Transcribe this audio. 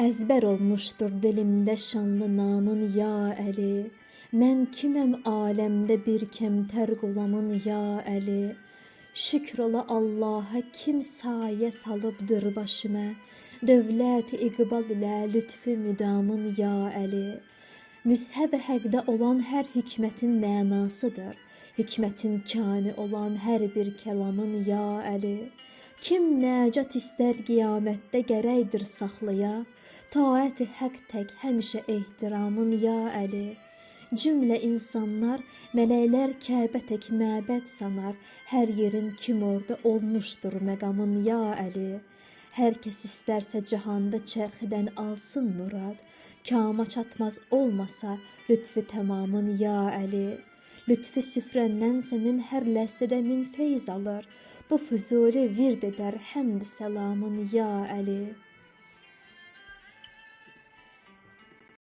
Əzbər olmuşdur dilimdə şanlı namın ya Əli. Mən kiməm aləmdə bir kəmtər qulamın ya Əli. Şükr ola Allaha kim sayə salıbdır başıma. Dövlət iqbal ilə lütfü müdamın ya Əli. Müshəb-i həqdə olan hər hikmətin mənasıdır. Hikmətin kani olan hər bir kəlamın ya Əli. Kim nəcat istər qiyamətdə gərəkdir saxlaya, taət-i həq tək həmişə ehtiramın ya Əli. Cümlə insanlar, mələklər Kəbə tək məbəd sanar, hər yerin kim orada olmuşdur məqamın ya Əli. Hər kəs istərsə cahanda çərxidən alsın murad, kama çatmaz olmasa lütfü tamamın ya Əli. Lütfü süfrəndən sənin hər ləhzədə min feyz alır, bu füzuli vird edər həmd səlamın ya Əli.